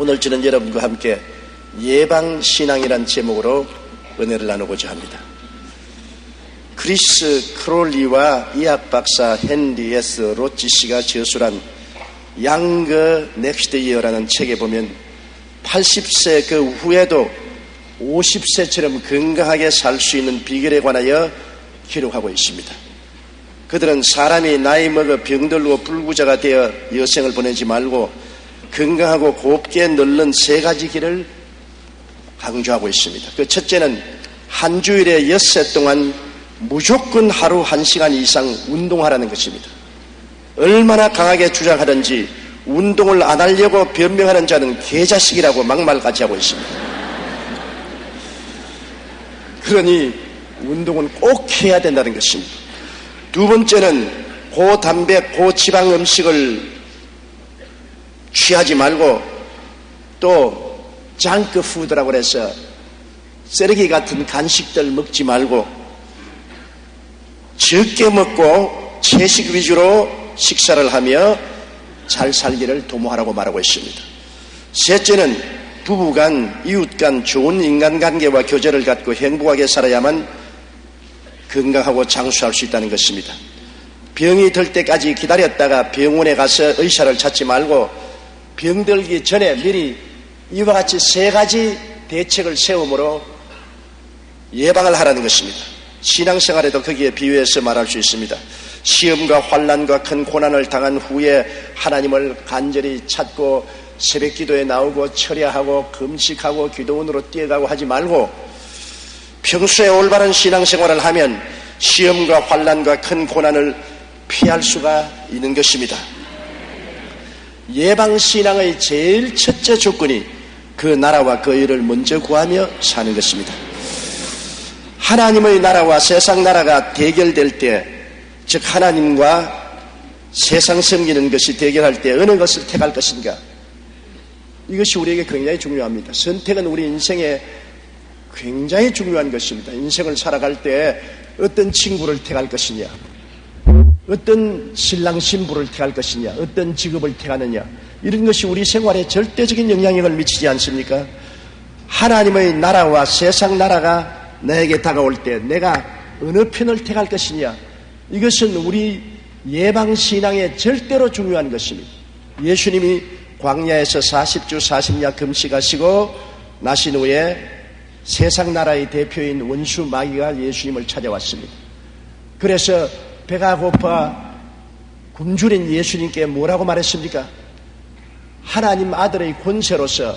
오늘 저는 여러분과 함께 예방신앙이란 제목으로 은혜를 나누고자 합니다. 크리스 크롤리와 의학박사 헨리 S. 로치 씨가 저술한 양거 넥스트 이어라는 책에 보면 80세 그 후에도 50세처럼 건강하게 살 수 있는 비결에 관하여 기록하고 있습니다. 그들은 사람이 나이 먹어 병들고 불구자가 되어 여생을 보내지 말고 건강하고 곱게 늙는 세 가지 길을 강조하고 있습니다. 그 첫째는 한 주일에 엿새 동안 무조건 하루 1시간 이상 운동하라는 것입니다. 얼마나 강하게 주장하든지 운동을 안 하려고 변명하는 자는 개자식이라고 막말까지 하고 있습니다. 그러니 운동은 꼭 해야 된다는 것입니다. 두 번째는 고단백, 고지방 음식을 취하지 말고 또 장크푸드라고 해서 쓰레기 같은 간식들 먹지 말고 적게 먹고 채식 위주로 식사를 하며 잘 살기를 도모하라고 말하고 있습니다. 셋째는 부부간, 이웃간 좋은 인간관계와 교제를 갖고 행복하게 살아야만 건강하고 장수할 수 있다는 것입니다. 병이 들 때까지 기다렸다가 병원에 가서 의사를 찾지 말고 병들기 전에 미리 이와 같이 세 가지 대책을 세움으로 예방을 하라는 것입니다. 신앙생활에도 거기에 비유해서 말할 수 있습니다. 시험과 환난과 큰 고난을 당한 후에 하나님을 간절히 찾고 새벽 기도에 나오고 철야하고 금식하고 기도원으로 뛰어가고 하지 말고 평소에 올바른 신앙생활을 하면 시험과 환난과 큰 고난을 피할 수가 있는 것입니다. 예방신앙의 제일 첫째 조건이 그 나라와 그 일을 먼저 구하며 사는 것입니다. 하나님의 나라와 세상 나라가 대결될 때, 즉 하나님과 세상 섬기는 것이 대결할 때 어느 것을 택할 것인가? 이것이 우리에게 굉장히 중요합니다. 선택은 우리 인생에 굉장히 중요한 것입니다. 인생을 살아갈 때 어떤 친구를 택할 것이냐, 어떤 신랑 신부를 택할 것이냐, 어떤 직업을 택하느냐, 이런 것이 우리 생활에 절대적인 영향력을 미치지 않습니까? 하나님의 나라와 세상 나라가 나에게 다가올 때 내가 어느 편을 택할 것이냐, 이것은 우리 예방신앙에 절대로 중요한 것입니다. 예수님이 광야에서 40주 40야 금식하시고 나신 후에 세상 나라의 대표인 원수 마귀가 예수님을 찾아왔습니다. 그래서 배가 고파 굶주린 예수님께 뭐라고 말했습니까? 하나님 아들의 권세로서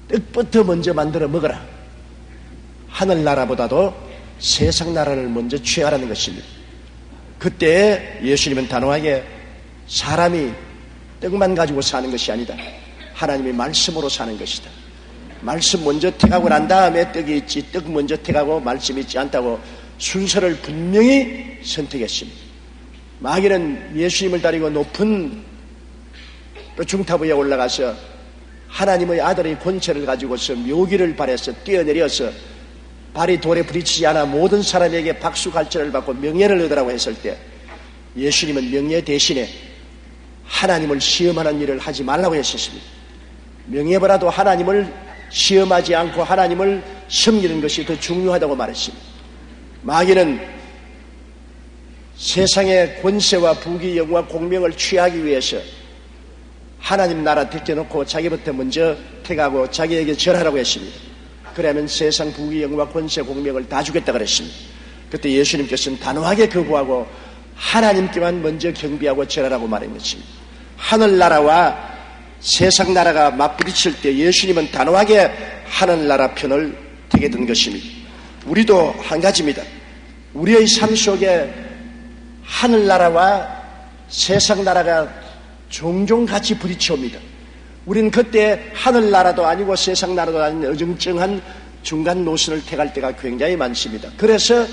떡부터 먼저 만들어 먹어라. 하늘나라보다도 세상 나라를 먼저 취하라는 것입니다. 그때 예수님은 단호하게 사람이 떡만 가지고 사는 것이 아니다. 하나님의 말씀으로 사는 것이다. 말씀 먼저 택하고 난 다음에 떡이 있지, 떡 먼저 택하고 말씀이 있지 않다고 순서를 분명히 선택했습니다. 마귀는 예수님을 따르고 높은 중탑 위에 올라가서 하나님의 아들의 권세를 가지고서 묘기를 발해서 뛰어내려서 발이 돌에 부딪히지 않아 모든 사람에게 박수갈채를 받고 명예를 얻으라고 했을 때 예수님은 명예 대신에 하나님을 시험하는 일을 하지 말라고 했었습니다. 명예보다도 하나님을 시험하지 않고 하나님을 섬기는 것이 더 중요하다고 말했습니다. 마귀는 세상의 권세와 부귀, 영광, 공명을 취하기 위해서 하나님 나라 택해놓고 자기부터 먼저 택하고 자기에게 절하라고 했습니다. 그러면 세상 부귀, 영광, 권세, 공명을 다 주겠다 그랬습니다. 그때 예수님께서는 단호하게 거부하고 하나님께만 먼저 경배하고 절하라고 말한 것입니다. 하늘나라와 세상 나라가 맞부딪힐 때 예수님은 단호하게 하늘나라 편을 택게 된 것입니다. 우리도 한 가지입니다. 우리의 삶 속에 하늘나라와 세상 나라가 종종 같이 부딪혀옵니다. 우리는 그때 하늘나라도 아니고 세상 나라도 아닌 어정쩡한 중간 노선을 택할 때가 굉장히 많습니다. 그래서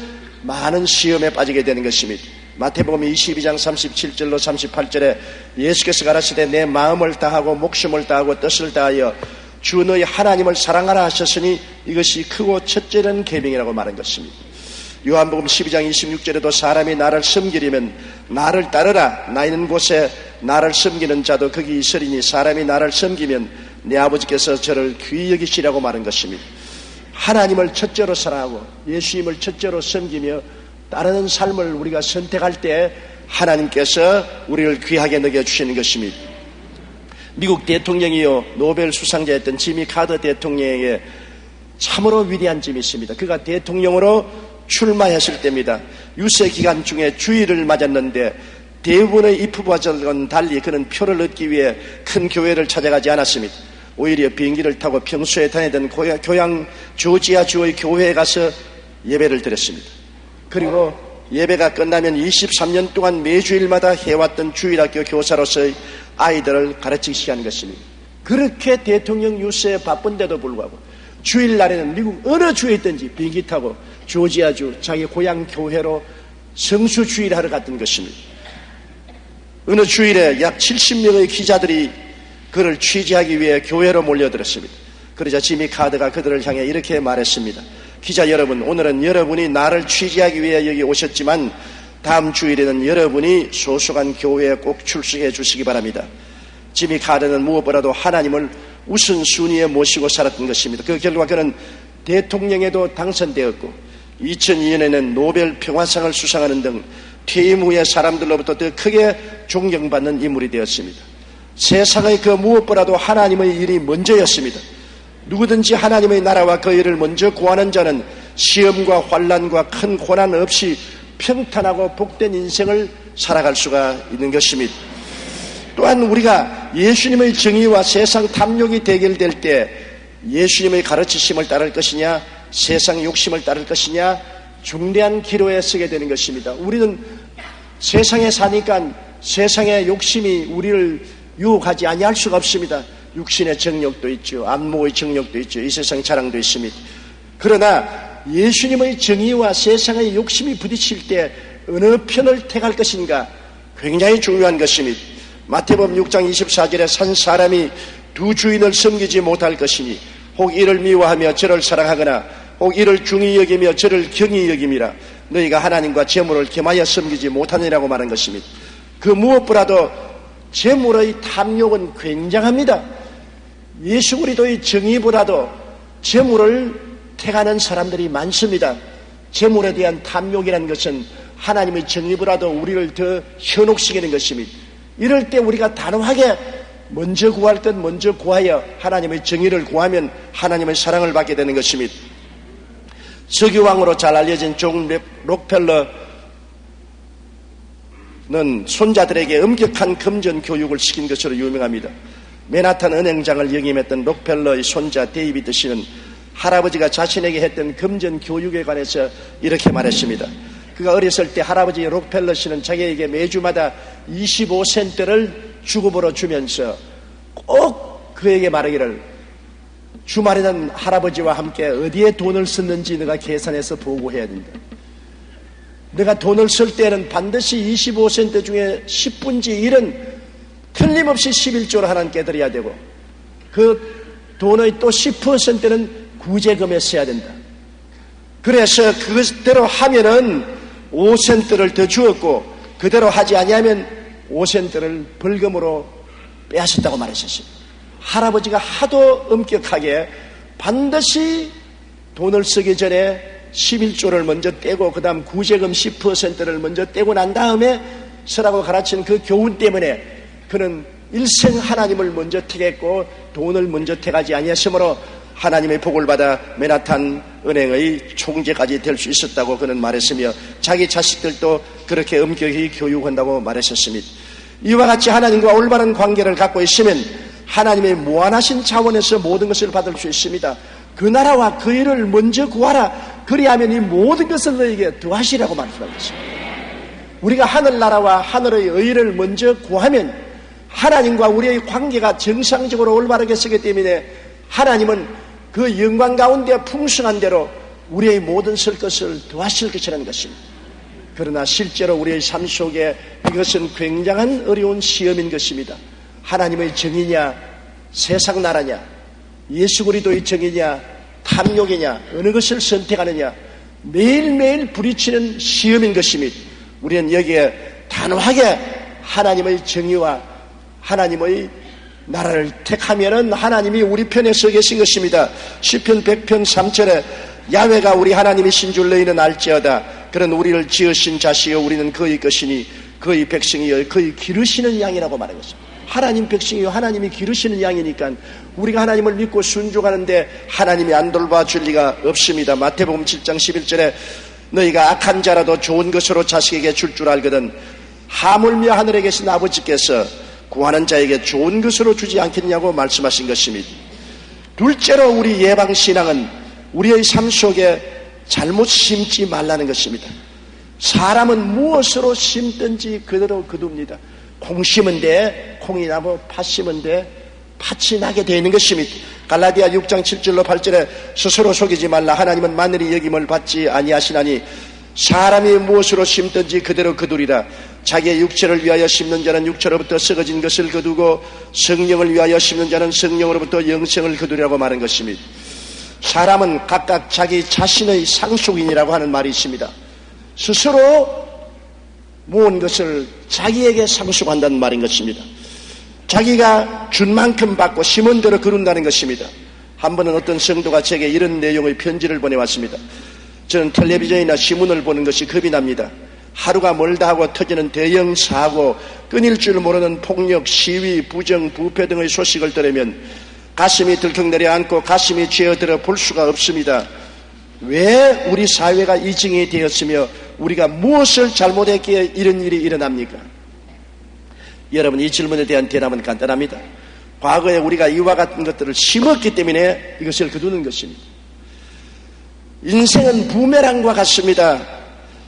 많은 시험에 빠지게 되는 것입니다. 마태복음 22장 37절로 38절에 예수께서 가라사대 내 마음을 다하고 목숨을 다하고 뜻을 다하여 주 너희 하나님을 사랑하라 하셨으니 이것이 크고 첫째는 계명이라고 말한 것입니다. 요한복음 12장 26절에도 사람이 나를 섬기려면 나를 따르라. 나 있는 곳에 나를 섬기는 자도 거기 있으리니 사람이 나를 섬기면 내 아버지께서 저를 귀히 여기시라고 말한 것입니다. 하나님을 첫째로 사랑하고 예수님을 첫째로 섬기며 따르는 삶을 우리가 선택할 때 하나님께서 우리를 귀하게 여겨주시는 것입니다. 미국 대통령이요 노벨 수상자였던 지미 카터 대통령에게 참으로 위대한 점이 있습니다. 그가 대통령으로 출마했을 때입니다. 유세 기간 중에 주일을 맞았는데 대부분의 입후보자들과는 달리 그는 표를 얻기 위해 큰 교회를 찾아가지 않았습니다. 오히려 비행기를 타고 평소에 다니던 고향 조지아주의 교회에 가서 예배를 드렸습니다. 그리고 예배가 끝나면 23년 동안 매주일마다 해왔던 주일학교 교사로서의 아이들을 가르치기 시작한 것입니다. 그렇게 대통령 유세에 바쁜데도 불구하고 주일날에는 미국 어느 주에 있든지 비행기 타고 조지아주 자기 고향 교회로 성수 주일하러 갔던 것입니다. 어느 주일에 약 70명의 기자들이 그를 취재하기 위해 교회로 몰려들었습니다. 그러자 지미 카터가 그들을 향해 이렇게 말했습니다. 기자 여러분, 오늘은 여러분이 나를 취재하기 위해 여기 오셨지만 다음 주일에는 여러분이 소속한 교회에 꼭 출석해 주시기 바랍니다. 지미 카터는 무엇보다도 하나님을 우선순위에 모시고 살았던 것입니다. 그 결과 그는 대통령에도 당선되었고 2002년에는 노벨 평화상을 수상하는 등 퇴임 후에 사람들로부터 더 크게 존경받는 인물이 되었습니다. 세상의 그 무엇보다도 하나님의 일이 먼저였습니다. 누구든지 하나님의 나라와 그 일을 먼저 구하는 자는 시험과 환난과 큰 고난 없이 평탄하고 복된 인생을 살아갈 수가 있는 것입니다. 또한 우리가 예수님의 정의와 세상 탐욕이 대결될 때 예수님의 가르치심을 따를 것이냐 세상 욕심을 따를 것이냐 중대한 기로에 서게 되는 것입니다. 우리는 세상에 사니까 세상의 욕심이 우리를 유혹하지 아니할 수가 없습니다. 육신의 정욕도 있죠. 안목의 정욕도 있죠. 이 세상 자랑도 있습니다. 그러나 예수님의 정의와 세상의 욕심이 부딪힐 때 어느 편을 택할 것인가 굉장히 중요한 것입니다. 마태복음 6장 24절에 한 사람이 두 주인을 섬기지 못할 것이니 혹 이를 미워하며 저를 사랑하거나 혹 이를 중히 여기며 저를 경히 여김이라. 너희가 하나님과 재물을 겸하여 섬기지 못하느라고 말한 것입니다. 그 무엇보다도 재물의 탐욕은 굉장합니다. 예수 그리스도의 정의보다도 재물을 택하는 사람들이 많습니다. 재물에 대한 탐욕이라는 것은 하나님의 정의보다도 우리를 더 현혹시키는 것입니다. 이럴 때 우리가 단호하게 먼저 구할 것 먼저 구하여 하나님의 정의를 구하면 하나님의 사랑을 받게 되는 것입니다. 석유왕으로 잘 알려진 존 록펠러는 손자들에게 엄격한 금전 교육을 시킨 것으로 유명합니다. 맨하탄 은행장을 역임했던 록펠러의 손자 데이비드 씨는 할아버지가 자신에게 했던 금전 교육에 관해서 이렇게 말했습니다. 그가 어렸을 때 할아버지 록펠러 씨는 자기에게 매주마다 25센트를 주급으로 주면서 꼭 그에게 말하기를 주말에는 할아버지와 함께 어디에 돈을 썼는지 내가 계산해서 보고해야 된다. 내가 돈을 쓸 때는 반드시 25센트 중에 10분지 1은 틀림없이 11조를 하나님께 드려야 되고 그 돈의 또 10%는 구제금에 써야 된다. 그래서 그대로 하면은 5센트를 더 주었고 그대로 하지 아니하면 5센트를 벌금으로 빼앗았다고 말했었습니다. 할아버지가 하도 엄격하게 반드시 돈을 쓰기 전에 11조를 먼저 떼고 그 다음 구제금 10%를 먼저 떼고 난 다음에 쓰라고 가르친 그 교훈 때문에 그는 일생 하나님을 먼저 택했고 돈을 먼저 택하지 아니했으므로 하나님의 복을 받아 맨하탄 은행의 총재까지 될 수 있었다고 그는 말했으며 자기 자식들도 그렇게 엄격히 교육한다고 말했었습니다. 이와 같이 하나님과 올바른 관계를 갖고 있으면 하나님의 무한하신 차원에서 모든 것을 받을 수 있습니다. 그 나라와 그 일을 먼저 구하라. 그리하면 이 모든 것을 너에게 더하시라고 말씀하고 있습니다. 우리가 하늘나라와 하늘의 의를 먼저 구하면 하나님과 우리의 관계가 정상적으로 올바르게 서기 때문에 하나님은 그 영광 가운데 풍성한 대로 우리의 모든 쓸 것을 더하실 것이라는 것입니다. 그러나 실제로 우리의 삶 속에 이것은 굉장한 어려운 시험인 것입니다. 하나님의 정의냐, 세상 나라냐, 예수 그리스도의 정의냐, 탐욕이냐, 어느 것을 선택하느냐 매일매일 부딪히는 시험인 것입니다. 우리는 여기에 단호하게 하나님의 정의와 하나님의 나라를 택하면은 하나님이 우리 편에 서 계신 것입니다. 시편 100편 3절에 야훼가 우리 하나님이신 줄 너희는 알지어다. 그런 우리를 지으신 자시여 우리는 그의 것이니 그의 백성이여 그의 기르시는 양이라고 말한 것입니다. 하나님 백성이요 하나님이 기르시는 양이니까 우리가 하나님을 믿고 순종하는데 하나님이 안 돌봐줄 리가 없습니다. 마태복음 7장 11절에 너희가 악한 자라도 좋은 것으로 자식에게 줄 줄 알거든 하물며 하늘에 계신 아버지께서 구하는 자에게 좋은 것으로 주지 않겠냐고 말씀하신 것입니다. 둘째로 우리 예방신앙은 우리의 삶 속에 잘못 심지 말라는 것입니다. 사람은 무엇으로 심든지 그대로 거둡니다. 콩 심은 데 콩이 나고 팥 심은 데 팥이 나게 되어 있는 것입니다. 갈라디아 6장 7절로 8절에 스스로 속이지 말라. 하나님은 만일이 여김을 받지 아니하시나니 사람이 무엇으로 심든지 그대로 거두리라. 자기의 육체를 위하여 심는 자는 육체로부터 썩어진 것을 거두고 성령을 위하여 심는 자는 성령으로부터 영생을 거두리라고 말한 것입니다. 사람은 각각 자기 자신의 상속인이라고 하는 말이 있습니다. 스스로 모은 것을 자기에게 상속한다는 말인 것입니다. 자기가 준 만큼 받고 심은 대로 거둔다는 것입니다. 한 번은 어떤 성도가 제게 이런 내용의 편지를 보내왔습니다. 저는 텔레비전이나 신문을 보는 것이 겁이 납니다. 하루가 멀다 하고 터지는 대형 사고, 끊일 줄 모르는 폭력, 시위, 부정, 부패 등의 소식을 들으면 가슴이 들컥 내려앉고 가슴이 쥐어들어 볼 수가 없습니다. 왜 우리 사회가 이징이 되었으며 우리가 무엇을 잘못했기에 이런 일이 일어납니까? 여러분, 이 질문에 대한 대답은 간단합니다. 과거에 우리가 이와 같은 것들을 심었기 때문에 이것을 거두는 것입니다. 인생은 부메랑과 같습니다.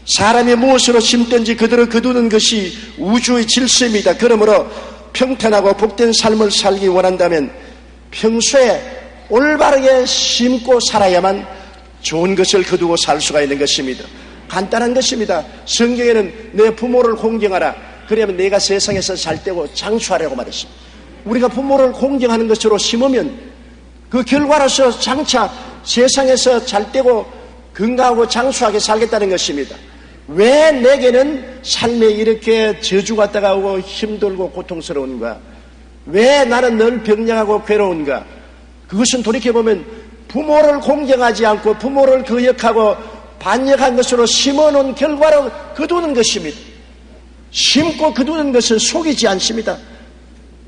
사람이 무엇으로 심든지 그대로 거두는 것이 우주의 질서입니다. 그러므로 평탄하고 복된 삶을 살기 원한다면 평소에 올바르게 심고 살아야만 좋은 것을 거두고 살 수가 있는 것입니다. 간단한 것입니다. 성경에는 내 부모를 공경하라. 그러면 내가 세상에서 잘 되고 장수하라고 말했습니다. 우리가 부모를 공경하는 것으로 심으면 그 결과로서 장차 세상에서 잘 되고 건강하고 장수하게 살겠다는 것입니다. 왜 내게는 삶에 이렇게 저주가 다가오고 힘들고 고통스러운가? 왜 나는 늘 병량하고 괴로운가? 그것은 돌이켜보면 부모를 공경하지 않고 부모를 거역하고 반역한 것으로 심어놓은 결과로 거두는 것입니다. 심고 거두는 것은 속이지 않습니다.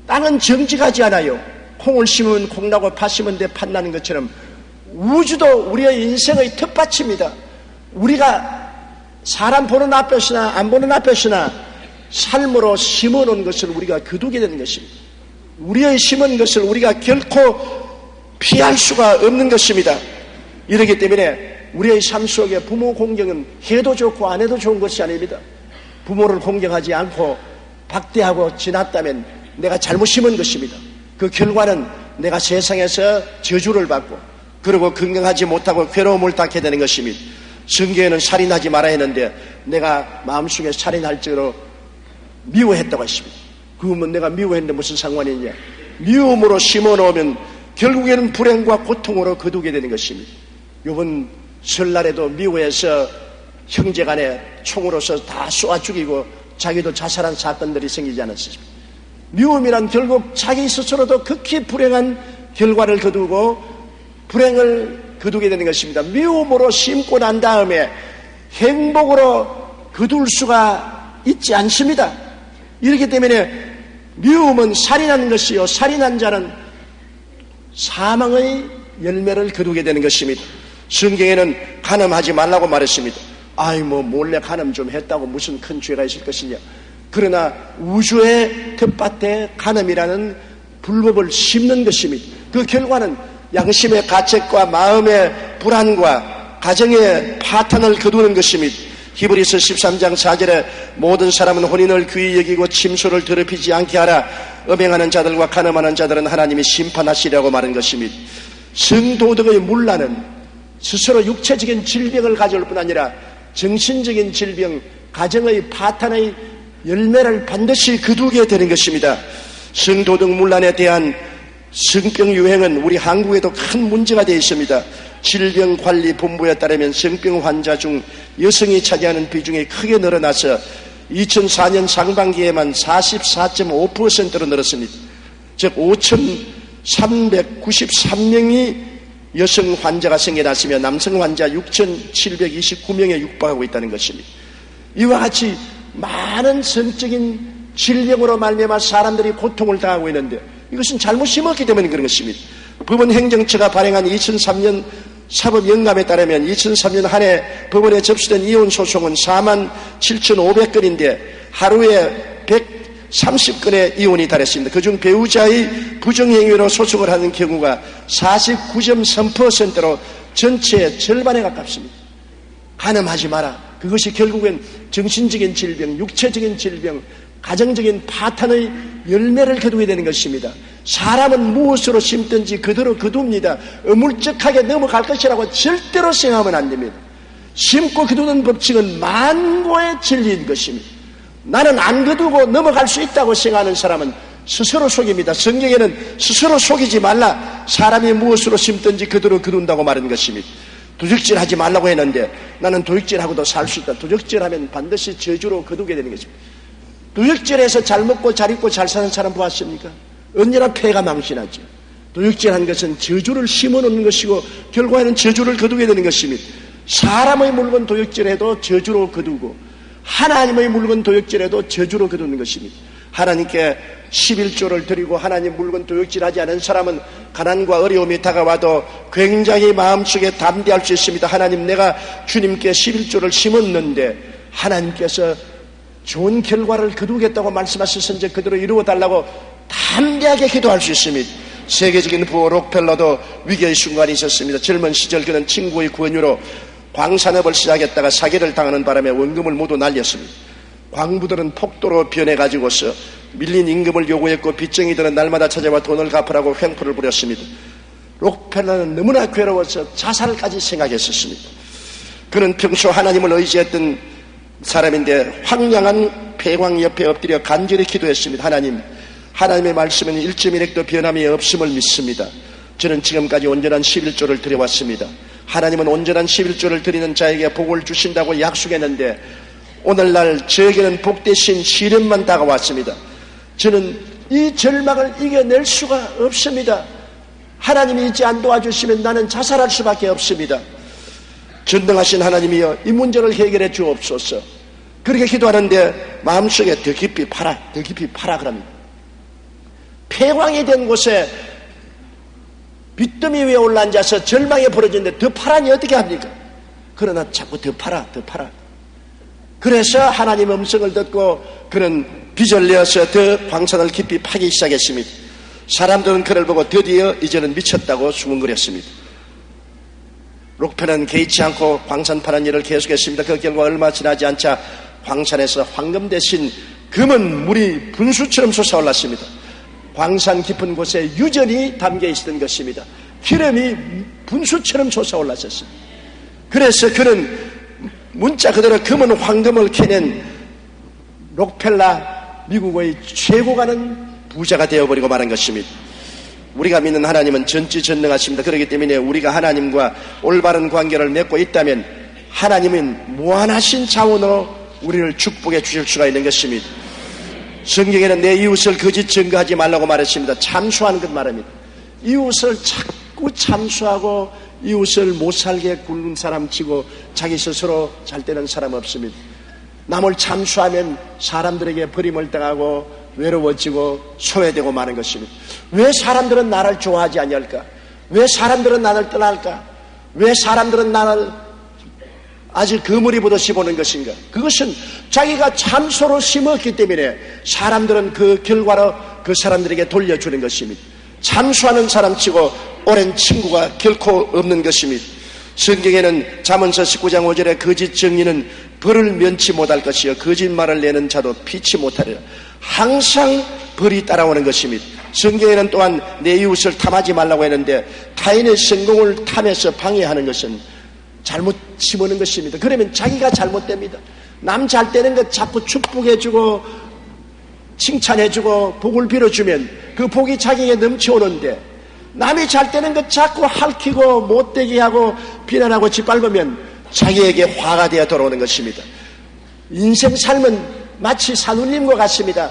땅은 정직하지 않아요. 콩을 심으면 콩 나고 팥 심은 데 팥 나는 것처럼 우주도 우리의 인생의 텃밭입니다. 우리가 사람 보는 앞에서나 안 보는 앞에서나 삶으로 심어놓은 것을 우리가 거두게 되는 것입니다. 우리의 심은 것을 우리가 결코 피할 수가 없는 것입니다. 이렇기 때문에 우리의 삶 속에 부모 공경은 해도 좋고 안 해도 좋은 것이 아닙니다. 부모를 공경하지 않고 박대하고 지났다면 내가 잘못 심은 것입니다. 그 결과는 내가 세상에서 저주를 받고 그리고 건강하지 못하고 괴로움을 닦게 되는 것입니다. 성경에는 살인하지 말아야 했는데 내가 마음속에 살인할 적으로 미워했다고 했습니다. 그러면 내가 미워했는데 무슨 상관이 있냐? 미움으로 심어놓으면 결국에는 불행과 고통으로 거두게 되는 것입니다. 이번 설날에도 미워해서 형제간에 총으로서 다 쏘아 죽이고 자기도 자살한 사건들이 생기지 않았습니까? 미움이란 결국 자기 스스로도 극히 불행한 결과를 거두고 불행을 거두게 되는 것입니다. 미움으로 심고 난 다음에 행복으로 거둘 수가 있지 않습니다. 이렇기 때문에 미움은 살인하는 것이요 살인한 자는 사망의 열매를 거두게 되는 것입니다. 성경에는 간음하지 말라고 말했습니다. 몰래 간음 좀 했다고 무슨 큰 죄가 있을 것이냐. 그러나 우주의 텃밭에 간음이라는 불법을 심는 것입니다. 그 결과는 양심의 가책과 마음의 불안과 가정의 파탄을 거두는 것입니다. 히브리서 13장 4절에 모든 사람은 혼인을 귀히 여기고 침소를 더럽히지 않게 하라. 음행하는 자들과 간음하는 자들은 하나님이 심판하시려고 말한 것입니다. 성도덕의 문란은 스스로 육체적인 질병을 가져올 뿐 아니라 정신적인 질병, 가정의 파탄의 열매를 반드시 거두게 되는 것입니다. 성도덕 문란에 대한 성병 유행은 우리 한국에도 큰 문제가 되어 있습니다. 질병관리본부에 따르면 성병 환자 중 여성이 차지하는 비중이 크게 늘어나서 2004년 상반기에만 44.5%로 늘었습니다. 즉 5,393명이 여성 환자가 생겨났으며 남성 환자 6,729명에 육박하고 있다는 것입니다. 이와 같이 많은 성적인 질병으로 말미암아 사람들이 고통을 당하고 있는데 이것은 잘못 심었기 때문에 그런 것입니다. 법원행정처가 발행한 2003년 사법영감에 따르면 2003년 한 해 법원에 접수된 이혼 소송은 47,500건인데 하루에 130건의 이혼이 달했습니다. 그중 배우자의 부정행위로 소송을 하는 경우가 49.3%로 전체의 절반에 가깝습니다. 간음하지 마라. 그것이 결국엔 정신적인 질병, 육체적인 질병, 가정적인 파탄의 열매를 거두게 되는 것입니다. 사람은 무엇으로 심든지 그대로 거둡니다. 어물쩍하게 넘어갈 것이라고 절대로 생각하면 안 됩니다. 심고 거두는 법칙은 만고의 진리인 것입니다. 나는 안 거두고 넘어갈 수 있다고 생각하는 사람은 스스로 속입니다. 성경에는 스스로 속이지 말라. 사람이 무엇으로 심든지 그대로 거둔다고 말한 것입니다. 도적질하지 말라고 했는데 나는 도적질하고도 살 수 있다. 도적질하면 반드시 저주로 거두게 되는 것입니다. 도적질해서 잘 먹고 잘 입고 잘 사는 사람 보았습니까? 언제나 폐가 망신하죠. 도적질한 것은 저주를 심어놓는 것이고 결과에는 저주를 거두게 되는 것입니다. 사람의 물건 도적질해도 저주로 거두고 하나님의 물건 도적질해도 저주로 거두는 것입니다. 하나님께 11조를 드리고 하나님 물건 도적질하지 않은 사람은 가난과 어려움이 다가와도 굉장히 마음속에 담대할 수 있습니다. 하나님, 내가 주님께 11조를 심었는데 하나님께서 좋은 결과를 거두겠다고 말씀하셨는지 그대로 이루어달라고 담대하게 기도할 수 있습니다. 세계적인 부호 록펠러도 위기의 순간이 있었습니다. 젊은 시절 그는 친구의 권유로 광산업을 시작했다가 사기를 당하는 바람에 원금을 모두 날렸습니다. 광부들은 폭도로 변해가지고서 밀린 임금을 요구했고 빚쟁이들은 날마다 찾아와 돈을 갚으라고 횡포를 부렸습니다. 록펠러는 너무나 괴로워서 자살까지 생각했었습니다. 그는 평소 하나님을 의지했던 사람인데 황량한 폐광 옆에 엎드려 간절히 기도했습니다. 하나님의 말씀은 1.1핵도 변함이 없음을 믿습니다. 저는 지금까지 온전한 11조를 드려왔습니다. 하나님은 온전한 11조를 드리는 자에게 복을 주신다고 약속했는데 오늘날 저에게는 복 대신 시련만 다가왔습니다. 저는 이 절망을 이겨낼 수가 없습니다. 하나님이 이제 안 도와주시면 나는 자살할 수밖에 없습니다. 전능하신 하나님이여, 이 문제를 해결해 주옵소서. 그렇게 기도하는데 마음속에 더 깊이 파라 그럽니다. 폐광이 된 곳에 빚더미 위에 올라앉아서 절망에 벌어지는데 더 파라니 어떻게 합니까? 그러나 자꾸 더 파라. 그래서 하나님의 음성을 듣고 그는 빚을 내어서 더 광산을 깊이 파기 시작했습니다. 사람들은 그를 보고 드디어 이제는 미쳤다고 수군거렸습니다. 록펠러는 개의치 않고 광산 파는 일을 계속했습니다. 그 결과 얼마 지나지 않자 광산에서 황금 대신 금은 물이 분수처럼 솟아올랐습니다. 광산 깊은 곳에 유전이 담겨 있었던 것입니다. 기름이 분수처럼 솟아올랐었습니다. 그래서 그는 문자 그대로 금은 황금을 캐낸 록펠러 미국의 최고 가는 부자가 되어버리고 말한 것입니다. 우리가 믿는 하나님은 전지전능하십니다. 그렇기 때문에 우리가 하나님과 올바른 관계를 맺고 있다면 하나님은 무한하신 자원으로 우리를 축복해 주실 수가 있는 것입니다. 성경에는 내 이웃을 거짓 증거하지 말라고 말했습니다. 참수하는 것 말합니다. 이웃을 자꾸 참수하고 이웃을 못 살게 굴는 사람 치고 자기 스스로 잘 되는 사람 없습니다. 남을 참수하면 사람들에게 버림을 당하고 외로워지고 소외되고 마는 것입니다. 왜 사람들은 나를 좋아하지 아니할까? 왜 사람들은 나를 떠날까? 왜 사람들은 나를 아주 그물이 보듯이 보는 것인가? 그것은 자기가 참소로 심었기 때문에 사람들은 그 결과로 그 사람들에게 돌려주는 것입니다. 참수하는 사람치고 오랜 친구가 결코 없는 것입니다. 성경에는 잠언서 19장 5절에 거짓 정의는 벌을 면치 못할 것이요 거짓말을 내는 자도 피치 못하리라. 항상 벌이 따라오는 것입니다. 성경에는 또한 내 이웃을 탐하지 말라고 했는데 타인의 성공을 탐해서 방해하는 것은 잘못 심어놓은 것입니다. 그러면 자기가 잘못됩니다. 남 잘 되는 것 자꾸 축복해주고 칭찬해주고 복을 빌어주면 그 복이 자기에게 넘쳐오는데 남이 잘 되는 것 자꾸 핥히고 못되게 하고 비난하고 짓밟으면 자기에게 화가 되어 돌아오는 것입니다. 인생 삶은 마치 산울림과 같습니다.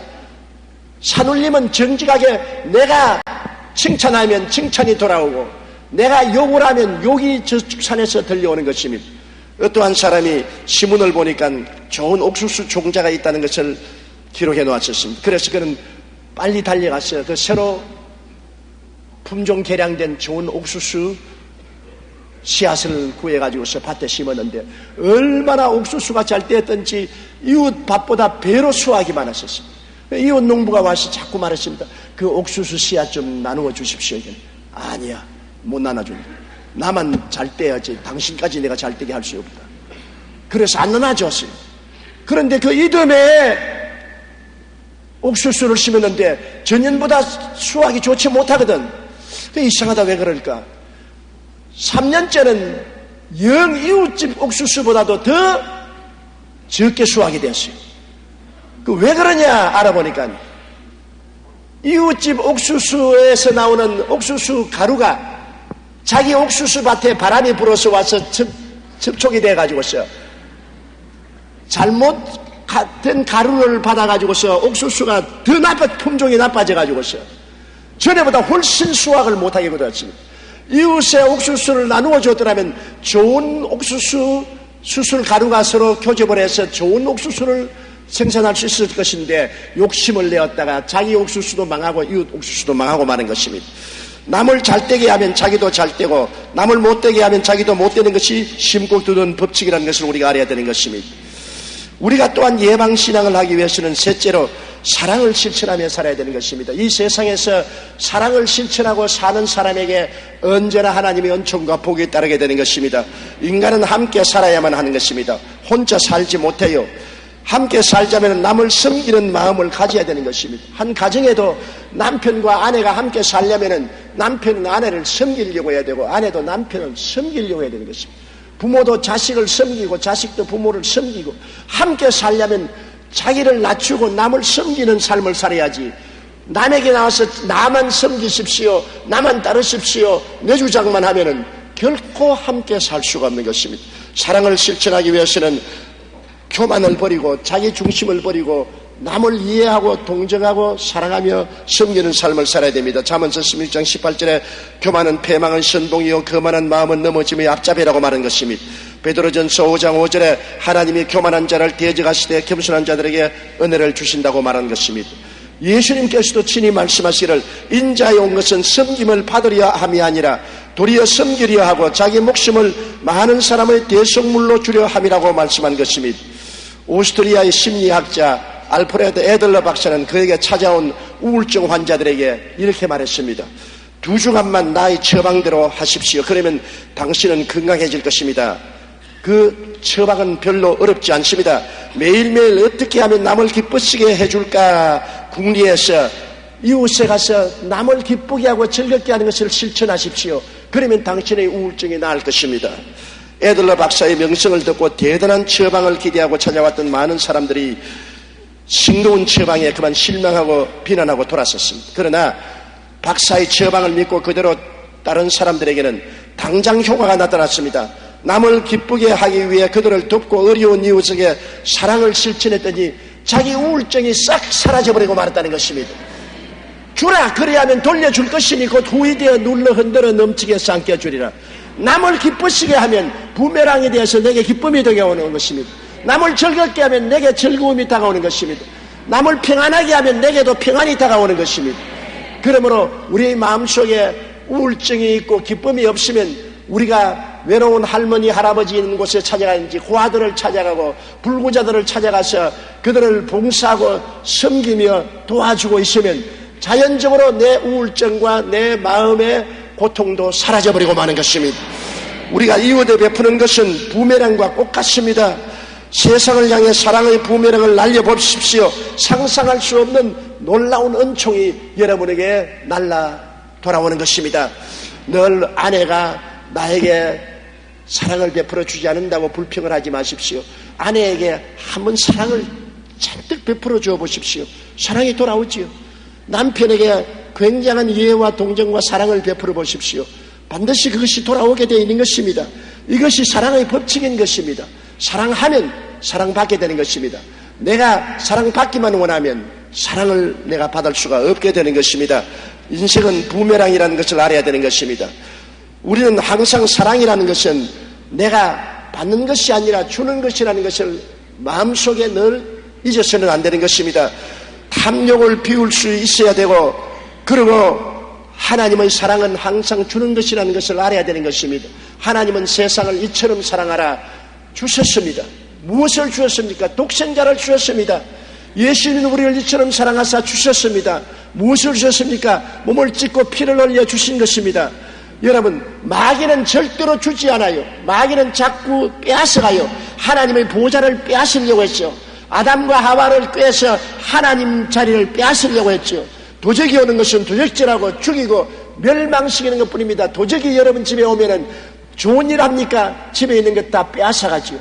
산울림은 정직하게 내가 칭찬하면 칭찬이 돌아오고 내가 욕을 하면 욕이 저 산에서 들려오는 것입니다. 어떠한 사람이 시문을 보니까 좋은 옥수수 종자가 있다는 것을 기록해 놓았었습니다. 그래서 그는 빨리 달려갔어요. 그 새로 품종 개량된 좋은 옥수수 씨앗을 구해가지고서 밭에 심었는데 얼마나 옥수수가 잘 떼었던지 이웃 밭보다 배로 수확이 많았었습니다. 이웃 농부가 와서 자꾸 말했습니다. 그 옥수수 씨앗 좀 나누어 주십시오. 아니야, 못 나눠준다. 나만 잘 떼야지 당신까지 내가 잘 떼게 할 수 없다. 그래서 안 나눠줬어요. 그런데 그 이듬해 옥수수를 심었는데 전년보다 수확이 좋지 못하거든. 이상하다, 왜 그럴까? 3년째는 영 이웃집 옥수수보다도 더 적게 수확이 됐어요. 그 왜 그러냐 알아보니까 이웃집 옥수수에서 나오는 옥수수 가루가 자기 옥수수 밭에 바람이 불어서 와서 접촉이 돼가지고서 잘못된 가루를 받아가지고서 옥수수가 더 품종이 나빠져가지고서 전에보다 훨씬 수확을 못하게 되었습니다. 이웃의 옥수수를 나누어 줬더라면 좋은 옥수수 수술 가루가 서로 교접을 해서 좋은 옥수수를 생산할 수 있을 것인데 욕심을 내었다가 자기 옥수수도 망하고 이웃 옥수수도 망하고 마는 것입니다. 남을 잘되게 하면 자기도 잘되고 남을 못되게 하면 자기도 못되는 것이 심고 두는 법칙이라는 것을 우리가 알아야 되는 것입니다. 우리가 또한 예방신앙을 하기 위해서는 셋째로 사랑을 실천하며 살아야 되는 것입니다. 이 세상에서 사랑을 실천하고 사는 사람에게 언제나 하나님의 은총과 복이 따르게 되는 것입니다. 인간은 함께 살아야만 하는 것입니다. 혼자 살지 못해요. 함께 살자면 남을 섬기는 마음을 가져야 되는 것입니다. 한 가정에도 남편과 아내가 함께 살려면 남편은 아내를 섬기려고 해야 되고 아내도 남편을 섬기려고 해야 되는 것입니다. 부모도 자식을 섬기고 자식도 부모를 섬기고 함께 살려면 자기를 낮추고 남을 섬기는 삶을 살아야지, 남에게 나와서 나만 섬기십시오, 나만 따르십시오, 내 주장만 하면은 결코 함께 살 수가 없는 것입니다. 사랑을 실천하기 위해서는 교만을 버리고 자기 중심을 버리고 남을 이해하고 동정하고 사랑하며 섬기는 삶을 살아야 됩니다. 잠언서 16장 18절에 교만은 패망은 선봉이요 거만한 마음은 넘어짐의 앞잡이라고 말한 것입니다. 베드로전서 5장 5절에 하나님이 교만한 자를 대적하시되 겸손한 자들에게 은혜를 주신다고 말한 것입니다. 예수님께서도 친히 말씀하시기를 인자에 온 것은 섬김을 받으려 함이 아니라 도리어 섬기려 하고 자기 목숨을 많은 사람의 대속물로 주려 함이라고 말씀한 것입니다. 오스트리아의 심리학자 알프레드 애들러 박사는 그에게 찾아온 우울증 환자들에게 이렇게 말했습니다. 2주간만 나의 처방대로 하십시오. 그러면 당신은 건강해질 것입니다. 그 처방은 별로 어렵지 않습니다. 매일매일 어떻게 하면 남을 기쁘시게 해줄까 궁리해서 이웃에 가서 남을 기쁘게 하고 즐겁게 하는 것을 실천하십시오. 그러면 당신의 우울증이 나을 것입니다. 애들러 박사의 명성을 듣고 대단한 처방을 기대하고 찾아왔던 많은 사람들이 싱거운 처방에 그만 실망하고 비난하고 돌아섰습니다. 그러나 박사의 처방을 믿고 그대로 다른 사람들에게는 당장 효과가 나타났습니다. 남을 기쁘게 하기 위해 그들을 돕고 어려운 이웃에게 사랑을 실천했더니 자기 우울증이 싹 사라져버리고 말았다는 것입니다. 주라, 그래야면 돌려줄 것이니 곧 후이되어 눌러 흔들어 넘치게 삼켜주리라. 남을 기쁘시게 하면 부메랑이 되어서 내게 기쁨이 다가오는 것입니다. 남을 즐겁게 하면 내게 즐거움이 다가오는 것입니다. 남을 평안하게 하면 내게도 평안이 다가오는 것입니다. 그러므로 우리의 마음속에 우울증이 있고 기쁨이 없으면 우리가 외로운 할머니 할아버지 있는 곳에 찾아가는지 고아들을 찾아가고 불구자들을 찾아가서 그들을 봉사하고 섬기며 도와주고 있으면 자연적으로 내 우울증과 내 마음의 고통도 사라져버리고 마는 것입니다. 우리가 이웃에 베푸는 것은 부메랑과 똑같습니다. 세상을 향해 사랑의 부메랑을 날려보십시오. 상상할 수 없는 놀라운 은총이 여러분에게 날라 돌아오는 것입니다. 늘 아내가 나에게 사랑을 베풀어 주지 않는다고 불평을 하지 마십시오. 아내에게 한번 사랑을 잔뜩 베풀어 주어 보십시오. 사랑이 돌아오지요. 남편에게 굉장한 이해와 동정과 사랑을 베풀어 보십시오. 반드시 그것이 돌아오게 되어 있는 것입니다. 이것이 사랑의 법칙인 것입니다. 사랑하면 사랑받게 되는 것입니다. 내가 사랑받기만 원하면 사랑을 내가 받을 수가 없게 되는 것입니다. 인생은 부메랑이라는 것을 알아야 되는 것입니다. 우리는 항상 사랑이라는 것은 내가 받는 것이 아니라 주는 것이라는 것을 마음속에 늘 잊어서는 안 되는 것입니다. 탐욕을 비울 수 있어야 되고, 그리고 하나님의 사랑은 항상 주는 것이라는 것을 알아야 되는 것입니다. 하나님은 세상을 이처럼 사랑하라 주셨습니다. 무엇을 주었습니까? 독생자를 주었습니다. 예수님은 우리를 이처럼 사랑하사 주셨습니다. 무엇을 주셨습니까? 몸을 찢고 피를 흘려 주신 것입니다. 여러분, 마귀는 절대로 주지 않아요. 마귀는 자꾸 빼앗아가요. 하나님의 보좌를 빼앗으려고 했죠. 아담과 하와를 꿰서 하나님 자리를 빼앗으려고 했죠. 도적이 오는 것은 도적질하고 죽이고 멸망시키는 것뿐입니다. 도적이 여러분 집에 오면은 좋은 일 합니까? 집에 있는 것 다 빼앗아가지요.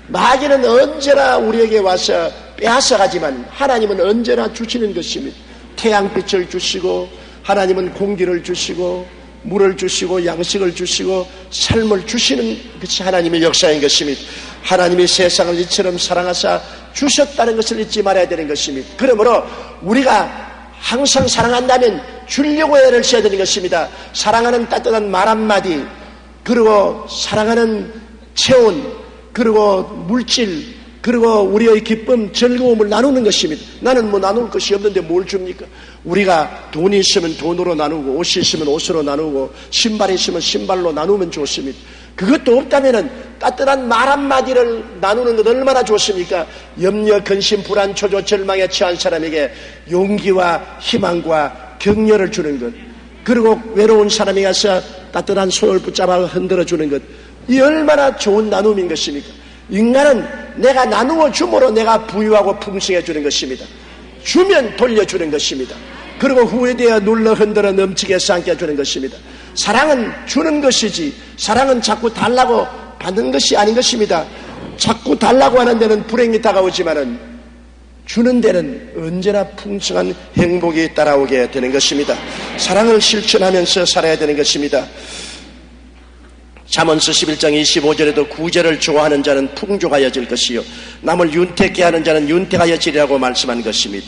마귀는 언제나 우리에게 와서 빼앗아가지만 하나님은 언제나 주시는 것입니다. 태양빛을 주시고, 하나님은 공기를 주시고, 물을 주시고, 양식을 주시고, 삶을 주시는 것이 하나님의 역사인 것입니다. 하나님이 세상을 이처럼 사랑하사 주셨다는 것을 잊지 말아야 되는 것입니다. 그러므로 우리가 항상 사랑한다면 주려고 애를 써야 되는 것입니다. 사랑하는 따뜻한 말 한마디, 그리고 사랑하는 체온, 그리고 물질, 그리고 우리의 기쁨, 즐거움을 나누는 것입니다. 나는 뭐 나눌 것이 없는데 뭘 줍니까? 우리가 돈이 있으면 돈으로 나누고, 옷이 있으면 옷으로 나누고, 신발이 있으면 신발로 나누면 좋습니다. 그것도 없다면은 따뜻한 말 한마디를 나누는 것 얼마나 좋습니까? 염려, 근심, 불안, 초조, 절망에 처한 사람에게 용기와 희망과 격려를 주는 것, 그리고 외로운 사람이 가서 따뜻한 손을 붙잡아 흔들어 주는 것, 이 얼마나 좋은 나눔인 것입니까? 인간은 내가 나누어 줌으로 내가 부유하고 풍성해 주는 것입니다. 주면 돌려주는 것입니다. 그리고 후회되어 눌러 흔들어 넘치게 삼켜 주는 것입니다. 사랑은 주는 것이지, 사랑은 자꾸 달라고 받는 것이 아닌 것입니다. 자꾸 달라고 하는 데는 불행이 다가오지만은 주는 데는 언제나 풍성한 행복이 따라오게 되는 것입니다. 사랑을 실천하면서 살아야 되는 것입니다. 잠언서 11장 25절에도 구제를 좋아하는 자는 풍족하여질 것이요 남을 윤택케 하는 자는 윤택하여지리라고 말씀한 것입니다.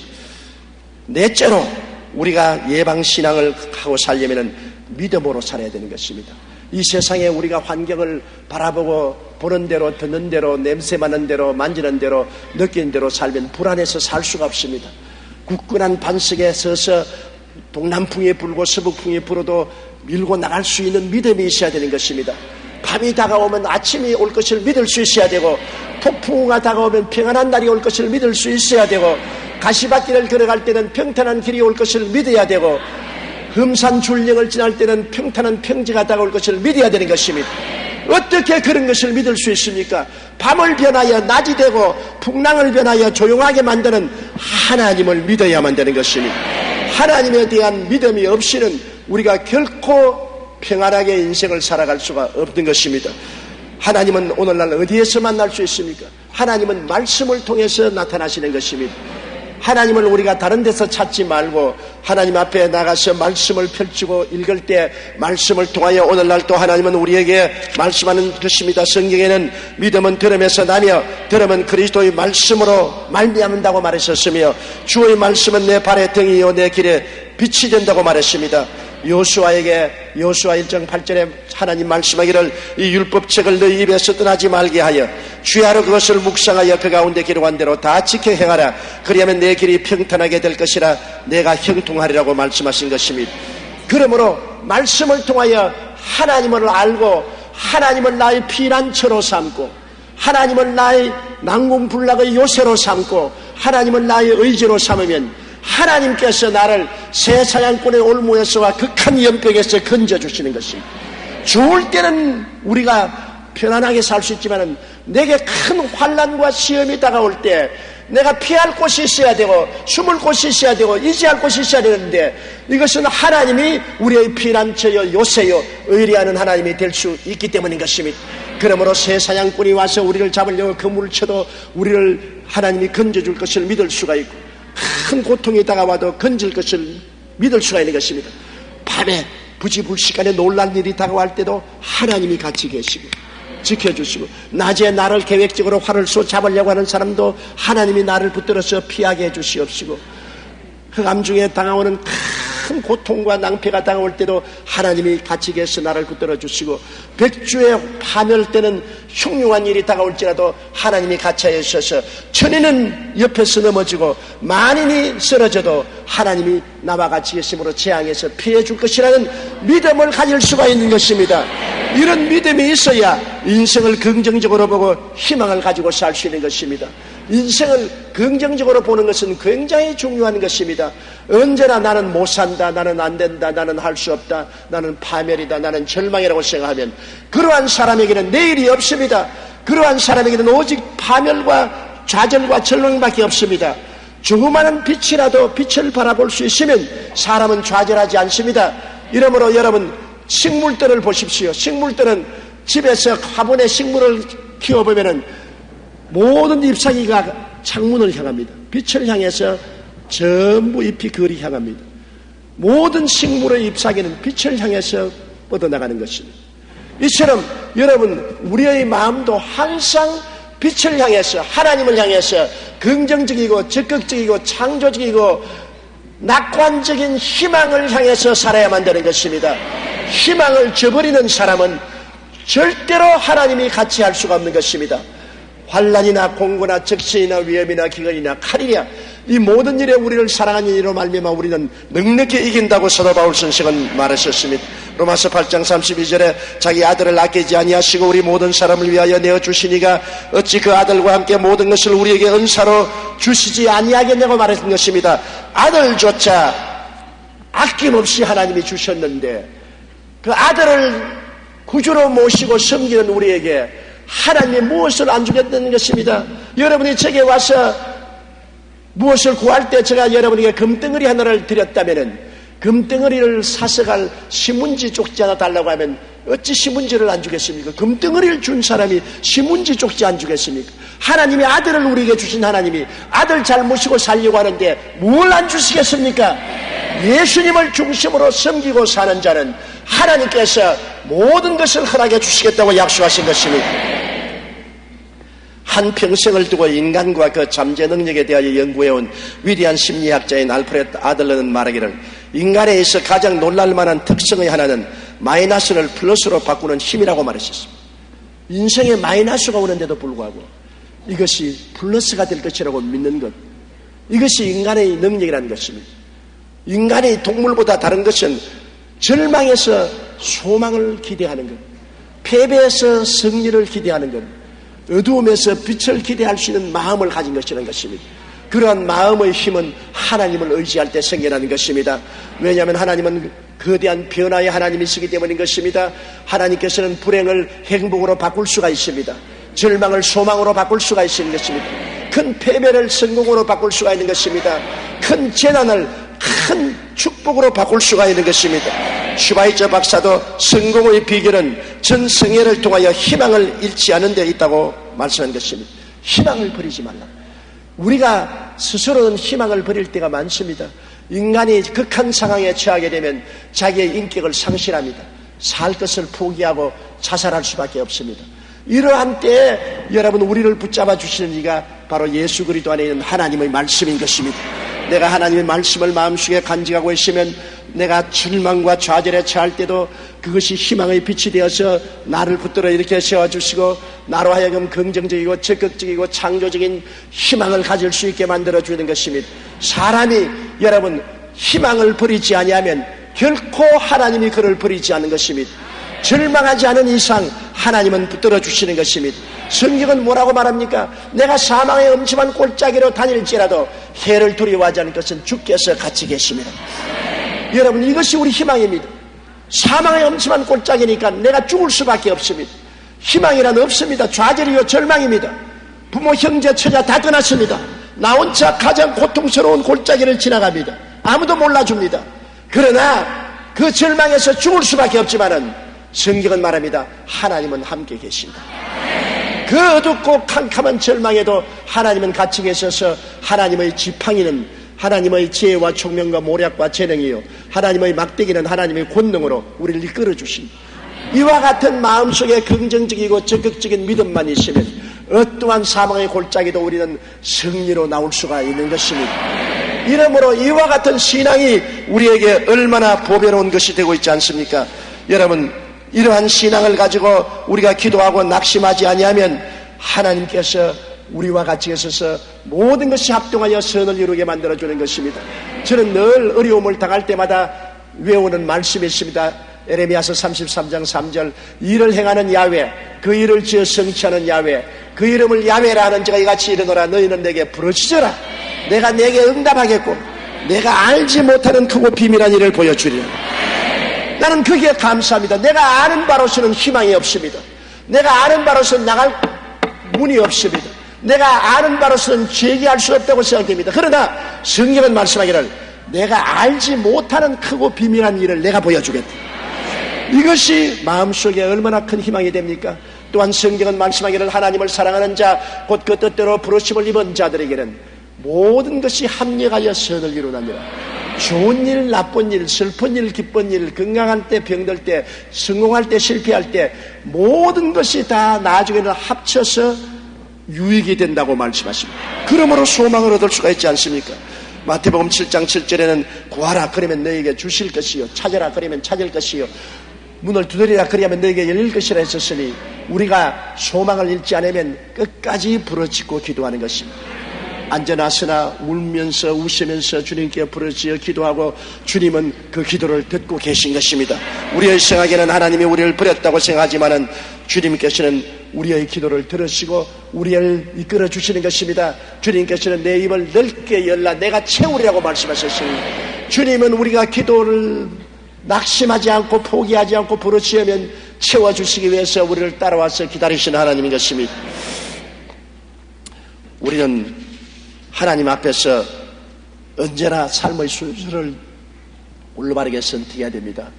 넷째로 우리가 예방신앙을 하고 살려면 믿음으로 살아야 되는 것입니다. 이 세상에 우리가 환경을 바라보고 보는 대로, 듣는 대로, 냄새 맡는 대로, 만지는 대로, 느끼는 대로 살면 불안해서 살 수가 없습니다. 굳건한 반석에 서서 동남풍이 불고 서북풍이 불어도 밀고 나갈 수 있는 믿음이 있어야 되는 것입니다. 밤이 다가오면 아침이 올 것을 믿을 수 있어야 되고, 폭풍우가 다가오면 평안한 날이 올 것을 믿을 수 있어야 되고, 가시밭길을 걸어갈 때는 평탄한 길이 올 것을 믿어야 되고, 흠산 줄령을 지날 때는 평탄한 평지가 다가올 것을 믿어야 되는 것입니다. 어떻게 그런 것을 믿을 수 있습니까? 밤을 변하여 낮이 되고 풍랑을 변하여 조용하게 만드는 하나님을 믿어야만 되는 것입니다. 하나님에 대한 믿음이 없이는 우리가 결코 평안하게 인생을 살아갈 수가 없는 것입니다. 하나님은 오늘날 어디에서 만날 수 있습니까? 하나님은 말씀을 통해서 나타나시는 것입니다. 하나님을 우리가 다른 데서 찾지 말고 하나님 앞에 나가서 말씀을 펼치고 읽을 때 말씀을 통하여 오늘날 또 하나님은 우리에게 말씀하는 것입니다. 성경에는 믿음은 들음에서 나며 들음은 그리스도의 말씀으로 말미암는다고 말하셨으며 주의 말씀은 내 발의 등이요 내 길에 빛이 된다고 말했습니다. 요수아에게 요수아 1장 8절에 하나님 말씀하기를 이 율법책을 너희 입에서 떠나지 말게 하여 주야로 그것을 묵상하여 그 가운데 기록한 대로 다 지켜 행하라. 그리하면 내 길이 평탄하게 될 것이라 내가 형통하리라고 말씀하신 것입니다. 그러므로 말씀을 통하여 하나님을 알고 하나님을 나의 피난처로 삼고 하나님을 나의 난공불락의 요새로 삼고 하나님을 나의 의지로 삼으면 하나님께서 나를 새 사냥꾼의 올무에서와 극한 연병에서 건져주시는 것입니다. 좋을 때는 우리가 편안하게 살 수 있지만 내게 큰 환난과 시험이 다가올 때 내가 피할 곳이 있어야 되고 숨을 곳이 있어야 되고 의지할 곳이 있어야 되는데 이것은 하나님이 우리의 피난처요 요새요 의리하는 하나님이 될 수 있기 때문인 것입니다. 그러므로 새 사냥꾼이 와서 우리를 잡으려고 그물을 쳐도 우리를 하나님이 건져줄 것을 믿을 수가 있고 큰 고통이 다가와도 건질 것을 믿을 수가 있는 것입니다. 밤에 부지불식간에 놀란 일이 다가올 때도 하나님이 같이 계시고 지켜주시고, 낮에 나를 계획적으로 활을 쏘 잡으려고 하는 사람도 하나님이 나를 붙들어서 피하게 해주시옵시고, 흑암 중에 당하오는 큰 고통과 낭패가 당할 때도 하나님이 같이 계셔 나를 붙들어 주시고, 백주에 파멸되는 흉흉한 일이 다가올지라도 하나님이 같이 하셔서 천인은 옆에서 넘어지고 만인이 쓰러져도 하나님이 나와 같이 계심으로 재앙에서 피해 줄 것이라는 믿음을 가질 수가 있는 것입니다. 이런 믿음이 있어야 인생을 긍정적으로 보고 희망을 가지고 살 수 있는 것입니다. 인생을 긍정적으로 보는 것은 굉장히 중요한 것입니다. 언제나 나는 못 산다, 나는 안 된다, 나는 할 수 없다, 나는 파멸이다, 나는 절망이라고 생각하면 그러한 사람에게는 내일이 없습니다. 그러한 사람에게는 오직 파멸과 좌절과 절망밖에 없습니다. 조그마한 빛이라도 빛을 바라볼 수 있으면 사람은 좌절하지 않습니다. 이러므로 여러분, 식물들을 보십시오. 식물들은 집에서 화분에 식물을 키워보면은 모든 잎사귀가 창문을 향합니다. 빛을 향해서 전부 잎이 그리 향합니다. 모든 식물의 잎사귀는 빛을 향해서 뻗어나가는 것입니다. 이처럼 여러분, 우리의 마음도 항상 빛을 향해서, 하나님을 향해서 긍정적이고 적극적이고 창조적이고 낙관적인 희망을 향해서 살아야만 되는 것입니다. 희망을 저버리는 사람은 절대로 하나님이 같이 할 수가 없는 것입니다. 환난이나 공고나 적신이나 위험이나 기근이나 칼이냐, 이 모든 일에 우리를 사랑하는 이로 말미암아 우리는 넉넉히 이긴다고 사도 바울 선생은 말하셨습니다. 로마서 8장 32절에 자기 아들을 아끼지 아니하시고 우리 모든 사람을 위하여 내어주시니가 어찌 그 아들과 함께 모든 것을 우리에게 은사로 주시지 아니하겠냐고 말했던 것입니다. 아들조차 아낌없이 하나님이 주셨는데 그 아들을 구주로 모시고 섬기는 우리에게 하나님이 무엇을 안 주겠다는 것입니다. 여러분이 제게 와서 무엇을 구할 때 제가 여러분에게 금덩어리 하나를 드렸다면 금덩어리를 사서 갈 신문지 쪽지 하나 달라고 하면 어찌 신문지를 안 주겠습니까? 금덩어리를 준 사람이 신문지 쪽지 안 주겠습니까? 하나님이 아들을 우리에게 주신 하나님이 아들 잘 모시고 살려고 하는데 뭘 안 주시겠습니까? 예수님을 중심으로 섬기고 사는 자는 하나님께서 모든 것을 허락해 주시겠다고 약속하신 것입니다. 한 평생을 두고 인간과 그 잠재 능력에 대하여 연구해온 위대한 심리학자인 알프레드 아들러는 말하기를 인간에 있어 가장 놀랄만한 특성의 하나는 마이너스를 플러스로 바꾸는 힘이라고 말했었습니다. 인생에 마이너스가 오는데도 불구하고 이것이 플러스가 될 것이라고 믿는 것, 이것이 인간의 능력이라는 것입니다. 인간이 동물보다 다른 것은 절망에서 소망을 기대하는 것, 패배에서 승리를 기대하는 것, 어두움에서 빛을 기대할 수 있는 마음을 가진 것이라는 것입니다. 그러한 마음의 힘은 하나님을 의지할 때 생겨나는 것입니다. 왜냐하면 하나님은 거대한 변화의 하나님이시기 때문인 것입니다. 하나님께서는 불행을 행복으로 바꿀 수가 있습니다. 절망을 소망으로 바꿀 수가 있는 것입니다. 큰 패배를 성공으로 바꿀 수가 있는 것입니다. 큰 재난을 큰 축복으로 바꿀 수가 있는 것입니다. 슈바이처 박사도 성공의 비결은 전 성회를 통하여 희망을 잃지 않은 데 있다고 말씀한 것입니다. 희망을 버리지 말라. 우리가 스스로는 희망을 버릴 때가 많습니다. 인간이 극한 상황에 처하게 되면 자기의 인격을 상실합니다. 살 것을 포기하고 자살할 수밖에 없습니다. 이러한 때에 여러분, 우리를 붙잡아 주시는 이가 바로 예수 그리스도 안에 있는 하나님의 말씀인 것입니다. 내가 하나님의 말씀을 마음속에 간직하고 있으면 내가 절망과 좌절에 처할 때도 그것이 희망의 빛이 되어서 나를 붙들어 이렇게 세워주시고 나로 하여금 긍정적이고 적극적이고 창조적인 희망을 가질 수 있게 만들어주는 것입니다. 사람이 여러분 희망을 버리지 아니하면 결코 하나님이 그를 버리지 않는 것입니다. 절망하지 않은 이상 하나님은 붙들어 주시는 것입니다. 성경은 뭐라고 말합니까? 내가 사망의 엄침한 골짜기로 다닐지라도 해를 두려워하지 않을 것은 주께서 같이 계십니다. 여러분, 이것이 우리 희망입니다. 사망의 엄침한 골짜기니까 내가 죽을 수밖에 없습니다. 희망이란 없습니다. 좌절이요 절망입니다. 부모, 형제, 처자 다 떠났습니다. 나 혼자 가장 고통스러운 골짜기를 지나갑니다. 아무도 몰라줍니다. 그러나 그 절망에서 죽을 수밖에 없지만은 성경은 말합니다. 하나님은 함께 계신다. 그 어둡고 캄캄한 절망에도 하나님은 같이 계셔서 하나님의 지팡이는 하나님의 지혜와 총명과 모략과 재능이요 하나님의 막대기는 하나님의 권능으로 우리를 이끌어 주십니다. 이와 같은 마음속에 긍정적이고 적극적인 믿음만 있으면 어떠한 사망의 골짜기도 우리는 승리로 나올 수가 있는 것입니다. 이러므로 이와 같은 신앙이 우리에게 얼마나 보배로운 것이 되고 있지 않습니까? 여러분, 이러한 신앙을 가지고 우리가 기도하고 낙심하지 아니하면 하나님께서 우리와 같이 계셔서 모든 것이 합동하여 선을 이루게 만들어주는 것입니다. 저는 늘 어려움을 당할 때마다 외우는 말씀이 있습니다. 에레미야서 33장 3절, 일을 행하는 야훼, 그 일을 지어 성취하는 야훼, 그 이름을 야훼라 하는 자가 이같이 이르노라. 너희는 내게 부르짖어라. 내가 내게 응답하겠고 내가 알지 못하는 크고 비밀한 일을 보여주리라. 나는 그게 감사합니다. 내가 아는 바로서는 희망이 없습니다. 내가 아는 바로서는 나갈 문이 없습니다. 내가 아는 바로서는 제기할 수 없다고 생각됩니다. 그러나 성경은 말씀하기를 내가 알지 못하는 크고 비밀한 일을 내가 보여주겠다. 이것이 마음속에 얼마나 큰 희망이 됩니까? 또한 성경은 말씀하기를 하나님을 사랑하는 자 곧 그 뜻대로 부르심을 입은 자들에게는 모든 것이 합력하여 선을 이루나니라. 좋은 일, 나쁜 일, 슬픈 일, 기쁜 일, 건강할 때, 병들 때, 성공할 때, 실패할 때 모든 것이 다 나중에는 합쳐서 유익이 된다고 말씀하십니다. 그러므로 소망을 얻을 수가 있지 않습니까? 마태복음 7장 7절에는 구하라 그러면 너에게 주실 것이요, 찾으라 그러면 찾을 것이요, 문을 두드리라 그리하면 너에게 열릴 것이라 했었으니 우리가 소망을 잃지 않으면 끝까지 부르짖고 기도하는 것입니다. 앉아나서나 울면서 웃으면서 주님께 부르짖어 기도하고 주님은 그 기도를 듣고 계신 것입니다. 우리의 생각에는 하나님이 우리를 버렸다고 생각하지만은 주님께서는 우리의 기도를 들으시고 우리를 이끌어 주시는 것입니다. 주님께서는 내 입을 넓게 열라 내가 채우리라고 말씀하셨으니 주님은 우리가 기도를 낙심하지 않고 포기하지 않고 부르짖으면 채워주시기 위해서 우리를 따라와서 기다리시는 하나님인 것입니다. 우리는 하나님 앞에서 언제나 삶의 순서를 올바르게 선택해야 됩니다.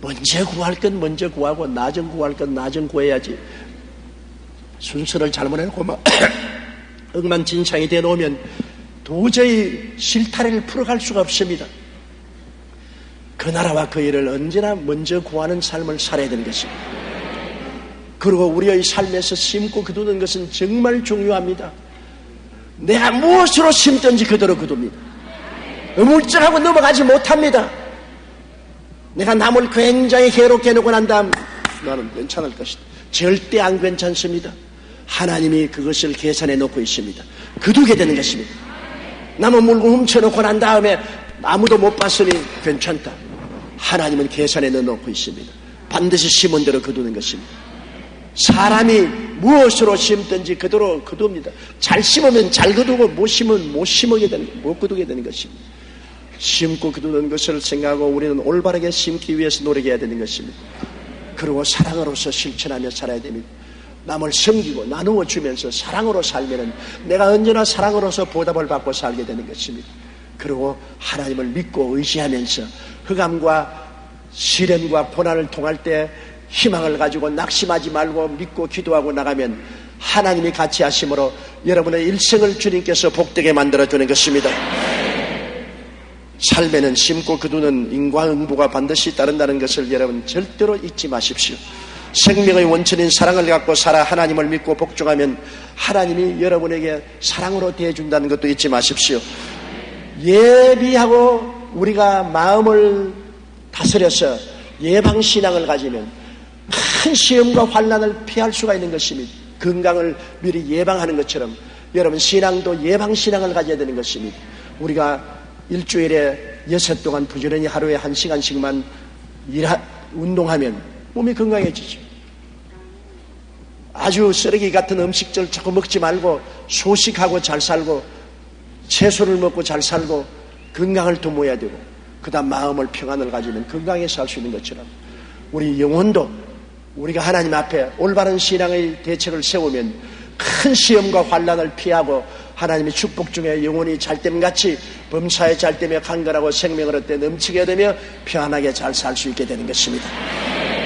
먼저 구할 건 먼저 구하고 나중 구할 건 나중 구해야지. 순서를 잘못해놓고 막 엉망진창이 되어놓으면 도저히 실타래를 풀어갈 수가 없습니다. 그 나라와 그 일을 언제나 먼저 구하는 삶을 살아야 되는 것입니다. 그리고 우리의 삶에서 심고 거두는 것은 정말 중요합니다. 내가 무엇으로 심든지 그대로 거둡니다. 어물쩡하고 넘어가지 못합니다. 내가 남을 굉장히 괴롭게 해놓고 난 다음 나는 괜찮을 것이다. 절대 안 괜찮습니다. 하나님이 그것을 계산해 놓고 있습니다. 거두게 되는 것입니다. 남은 물건 훔쳐놓고 난 다음에 아무도 못 봤으니 괜찮다. 하나님은 계산해 놓고 있습니다. 반드시 심은 대로 거두는 것입니다. 사람이 무엇으로 심든지 그대로 거둡니다. 잘 심으면 잘 거두고 못 심으면 못 거두게 되는 것입니다. 심고 거두는 것을 생각하고 우리는 올바르게 심기 위해서 노력해야 되는 것입니다. 그리고 사랑으로서 실천하며 살아야 됩니다. 남을 섬기고 나누어 주면서 사랑으로 살면은 내가 언제나 사랑으로서 보답을 받고 살게 되는 것입니다. 그리고 하나님을 믿고 의지하면서 흑암과 시련과 고난을 통할 때 희망을 가지고 낙심하지 말고 믿고 기도하고 나가면 하나님이 같이 하심으로 여러분의 일생을 주님께서 복되게 만들어주는 것입니다. 삶에는 심고 거두는 인과응보가 반드시 따른다는 것을 여러분 절대로 잊지 마십시오. 생명의 원천인 사랑을 갖고 살아 하나님을 믿고 복종하면 하나님이 여러분에게 사랑으로 대해준다는 것도 잊지 마십시오. 예비하고 우리가 마음을 다스려서 예방신앙을 가지면 큰 시험과 환난을 피할 수가 있는 것입니다. 건강을 미리 예방하는 것처럼 여러분 신앙도 예방신앙을 가져야 되는 것입니다. 우리가 일주일에 6 동안 부지런히 하루에 1시간씩만 운동하면 몸이 건강해지죠. 아주 쓰레기 같은 음식들 자꾸 먹지 말고 소식하고 잘 살고 채소를 먹고 잘 살고 건강을 도모해야 되고 그 다음 마음을 평안을 가지면 건강하게 살 수 있는 것처럼 우리 영혼도 우리가 하나님 앞에 올바른 신앙의 대책을 세우면 큰 시험과 환난을 피하고 하나님의 축복 중에 영혼이 잘됨같이 범사에 잘되며 강건하고 생명을 얻되 넘치게 되며 평안하게 잘 살 수 있게 되는 것입니다.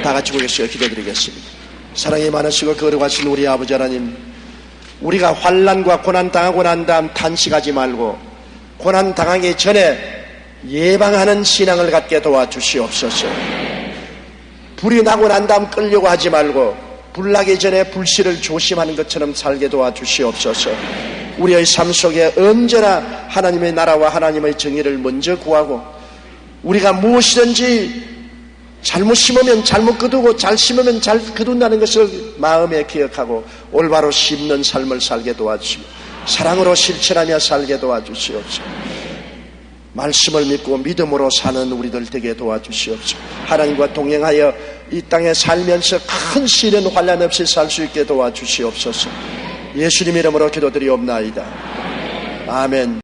다 같이 보겠어요. 기도드리겠습니다. 사랑이 많으시고 거룩하신 우리 아버지 하나님, 우리가 환난과 고난 당하고 난 다음 탄식하지 말고 고난 당하기 전에 예방하는 신앙을 갖게 도와주시옵소서. 불이 나고 난 다음 끌려고 하지 말고 불나기 전에 불씨를 조심하는 것처럼 살게 도와주시옵소서. 우리의 삶 속에 언제나 하나님의 나라와 하나님의 정의를 먼저 구하고 우리가 무엇이든지 잘못 심으면 잘못 거두고 잘 심으면 잘 거둔다는 것을 마음에 기억하고 올바로 심는 삶을 살게 도와주시고 사랑으로 실천하며 살게 도와주시옵소서. 말씀을 믿고 믿음으로 사는 우리들 되게 도와주시옵소서. 하나님과 동행하여 이 땅에 살면서 큰 시련 환난 없이 살 수 있게 도와주시옵소서. 예수님 이름으로 기도드리옵나이다. 아멘.